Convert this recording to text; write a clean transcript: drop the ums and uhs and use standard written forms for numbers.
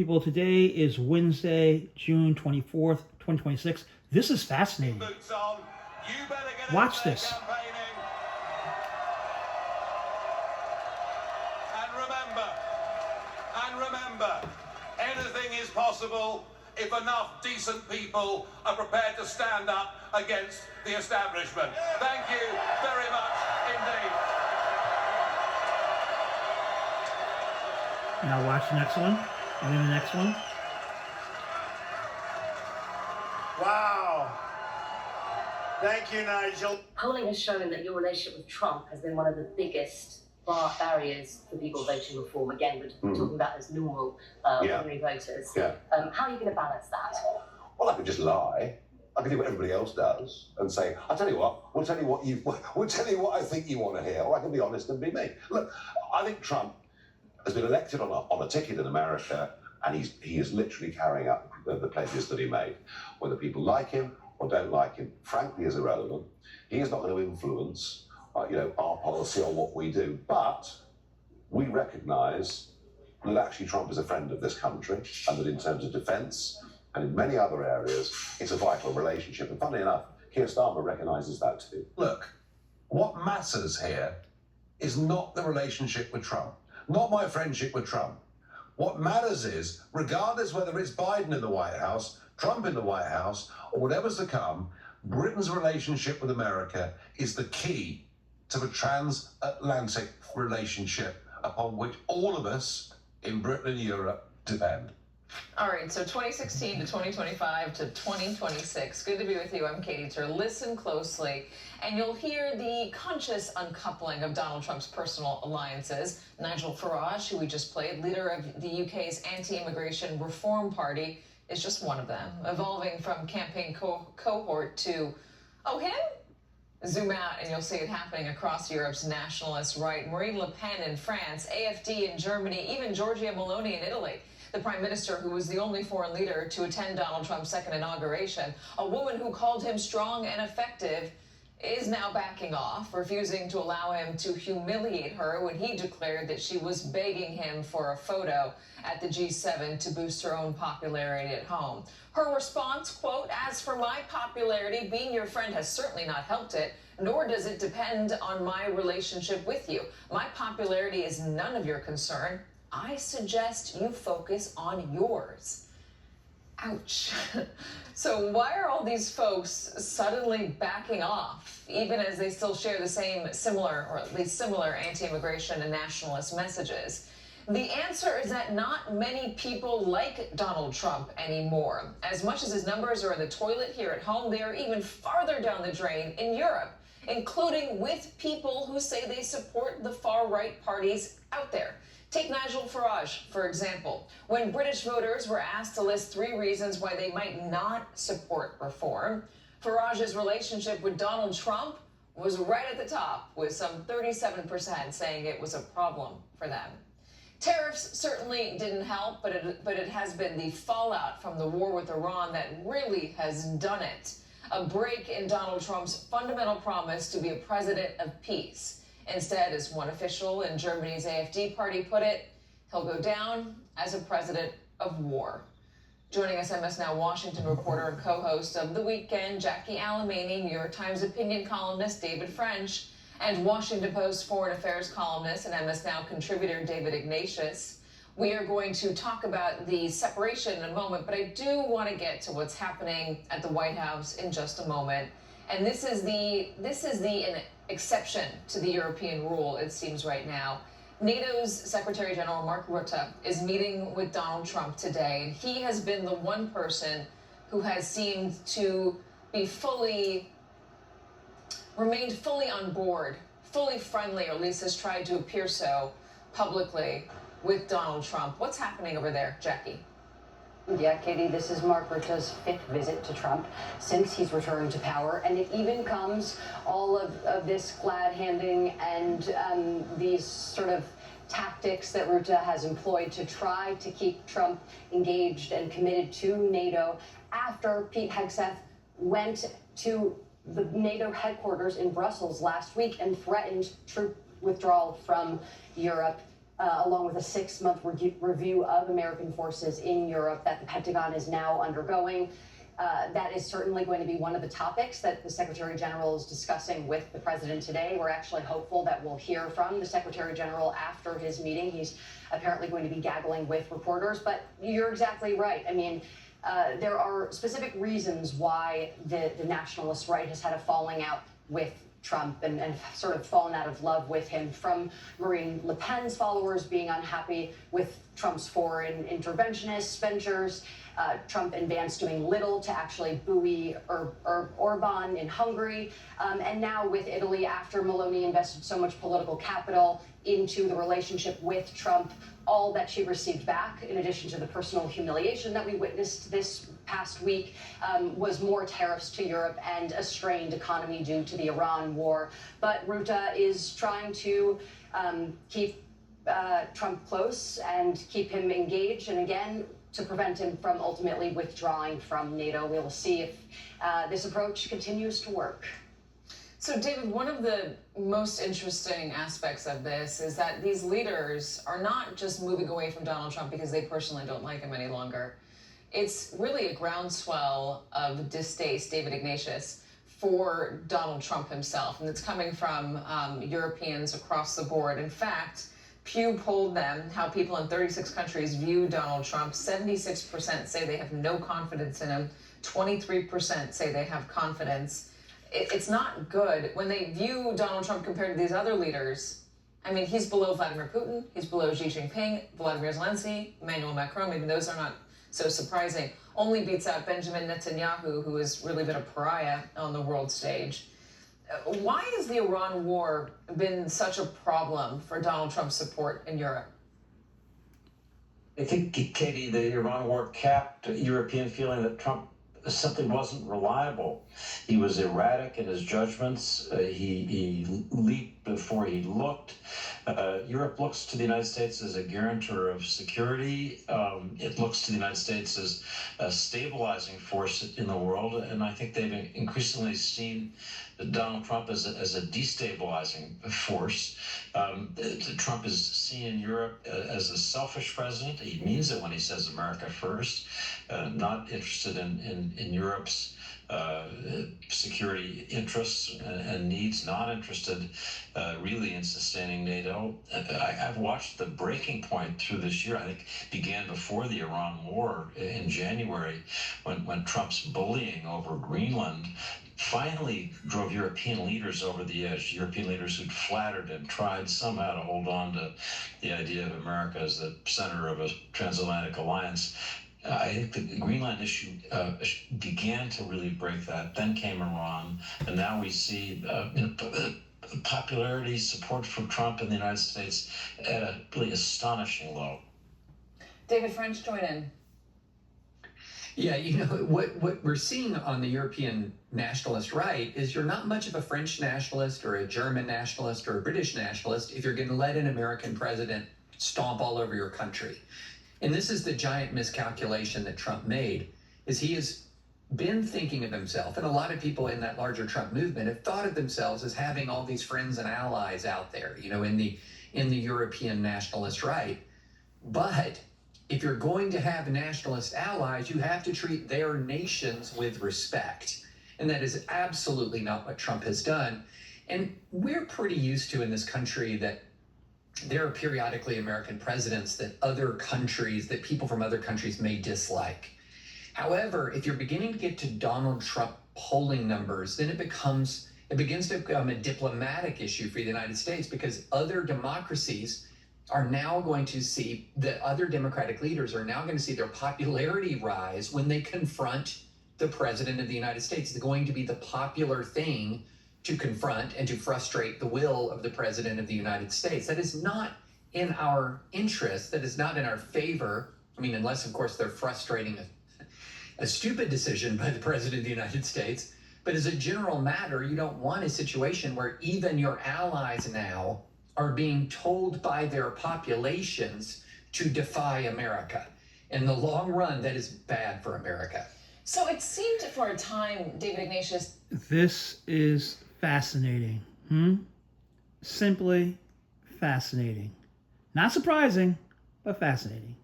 People, today is Wednesday, June 24th, 2026. This is fascinating. Watch this. And remember, anything is possible if enough decent people are prepared to stand up against the establishment. Thank you very much indeed. Now watch the next one, and then the next one. Wow. Thank you, Nigel. Polling has shown that your relationship with Trump has been one of the biggest barriers for people voting reform. Again, we're talking about those normal, ordinary voters. How are you going to balance that? Well, I could just lie. I could do what everybody else does and say, "I'll tell you what. We'll tell you what I think you want to hear." Or I can be honest and be me. Look, I think Trump has been elected on a ticket in America, and he is literally carrying out the pledges that he made. Whether people like him or don't like him, frankly, is irrelevant. He is not going to influence, our policy or what we do. But we recognise that actually Trump is a friend of this country, and that in terms of defence and in many other areas, it's a vital relationship. And funnily enough, Keir Starmer recognises that too. Look, what matters here is not the relationship with Trump, not my friendship with Trump. What matters is, regardless whether it's Biden in the White House, Trump in the White House, or whatever's to come, Britain's relationship with America is the key to the transatlantic relationship upon which all of us in Britain and Europe depend. All right, so 2016 to 2025 to 2026. Good to be with you. I'm Katie Tur. Listen closely, and you'll hear the conscious uncoupling of Donald Trump's personal alliances. Nigel Farage, who we just played, leader of the UK's anti-immigration reform party, is just one of them, evolving from campaign cohort to, oh, him? Zoom out and you'll see it happening across Europe's nationalist right. Marine Le Pen in France, AfD in Germany, even Giorgia Meloni in Italy. The prime minister, who was the only foreign leader to attend Donald Trump's second inauguration, a woman who called him strong and effective, is now backing off, refusing to allow him to humiliate her when he declared that she was begging him for a photo at the G7 to boost her own popularity at home. Her response, quote, "As for my popularity, being your friend has certainly not helped it, nor does it depend on my relationship with you. My popularity is none of your concern. I suggest you focus on yours." Ouch. So why are all these folks suddenly backing off, even as they still share the similar anti-immigration and nationalist messages? The answer is that not many people like Donald Trump anymore. As much as his numbers are in the toilet here at home, they are even farther down the drain in Europe, including with people who say they support the far-right parties out there. Take Nigel Farage, for example. When British voters were asked to list 3 reasons why they might not support reform, Farage's relationship with Donald Trump was right at the top, with some 37% saying it was a problem for them. Tariffs certainly didn't help, but it has been the fallout from the war with Iran that really has done it. A break in Donald Trump's fundamental promise to be a president of peace. Instead, as one official in Germany's AfD party put it, he'll go down as a president of war. Joining us, MS Now Washington reporter and co-host of The Weekend, Jackie Alamany, New York Times opinion columnist David French, and Washington Post foreign affairs columnist and MS Now contributor David Ignatius. We are going to talk about the separation in a moment, but I do want to get to what's happening at the White House in just a moment. And this is an exception to the European rule, it seems right now. NATO's Secretary General Mark Rutte is meeting with Donald Trump today, and he has been the one person who has seemed to be remained fully on board, fully friendly, or at least has tried to appear so publicly with Donald Trump. What's happening over there, Jackie? Yeah, Katie, this is Mark Rutte's 5th visit to Trump since he's returned to power, and it even comes all of this glad-handing and these sort of tactics that Rutte has employed to try to keep Trump engaged and committed to NATO after Pete Hegseth went to the NATO headquarters in Brussels last week and threatened troop withdrawal from Europe. along with a 6-month review of American forces in Europe that the Pentagon is now undergoing. That is certainly going to be one of the topics that the Secretary General is discussing with the President today. We're actually hopeful that we'll hear from the Secretary General after his meeting. He's apparently going to be gaggling with reporters, but you're exactly right. I mean, there are specific reasons why the nationalist right has had a falling out with Trump and sort of fallen out of love with him, from Marine Le Pen's followers being unhappy with Trump's foreign interventionist ventures, Trump and Vance doing little to actually buoy Orban in Hungary, and now with Italy, after Meloni invested so much political capital into the relationship with Trump, all that she received back, in addition to the personal humiliation that we witnessed this past week, was more tariffs to Europe and a strained economy due to the Iran war. But Rutte is trying to keep Trump close and keep him engaged, and again, to prevent him from ultimately withdrawing from NATO. We will see if this approach continues to work. So, David, one of the most interesting aspects of this is that these leaders are not just moving away from Donald Trump because they personally don't like him any longer. It's really a groundswell of distaste, David Ignatius, for Donald Trump himself. And it's coming from Europeans across the board. In fact, Pew polled them how people in 36 countries view Donald Trump. 76% say they have no confidence in him. 23% say they have confidence. It's not good when they view Donald Trump compared to these other leaders. I mean, he's below Vladimir Putin, he's below Xi Jinping, Vladimir Zelensky, Emmanuel Macron. Maybe those are not so surprising. Only beats out Benjamin Netanyahu, who has really been a pariah on the world stage. Why has the Iran war been such a problem for Donald Trump's support in Europe? I think, Katie, the Iran war capped European feeling that Trump simply wasn't reliable. He was erratic in his judgments. He leaped before he looked. Europe looks to the United States as a guarantor of security. It looks to the United States as a stabilizing force in the world, and I think they've increasingly seen Donald Trump as a destabilizing force. Trump is seen in Europe as a selfish president. He means it when he says America first, not interested in Europe's security interests and needs, not interested really in sustaining NATO. I've watched the breaking point through this year. I think began before the Iran war in January, when Trump's bullying over Greenland finally drove European leaders over the edge. European leaders who'd flattered and tried somehow to hold on to the idea of America as the center of a transatlantic alliance. I think the Greenland issue began to really break that. Then came Iran, and now we see popularity, support for Trump in the United States at a really astonishing low. David French, join in. Yeah, you know, what we're seeing on the European nationalist right is you're not much of a French nationalist or a German nationalist or a British nationalist if you're going to let an American president stomp all over your country. And this is the giant miscalculation that Trump made, is he has been thinking of himself, and a lot of people in that larger Trump movement have thought of themselves as having all these friends and allies out there, you know, in the European nationalist right. But if you're going to have nationalist allies, you have to treat their nations with respect. And that is absolutely not what Trump has done. And we're pretty used to in this country that there are periodically American presidents that people from other countries may dislike. However, if you're beginning to get to Donald Trump polling numbers, then it begins to become a diplomatic issue for the United States, because other democracies are now going to see, the other Democratic leaders are now going to see their popularity rise when they confront the President of the United States. It's going to be the popular thing to confront and to frustrate the will of the President of the United States. That is not in our interest. That is not in our favor. I mean, unless, of course, they're frustrating a stupid decision by the President of the United States. But as a general matter, you don't want a situation where even your allies now are being told by their populations to defy America. In the long run, that is bad for America. So it seemed for a time, David Ignatius. This is fascinating. Simply fascinating. Not surprising, but fascinating.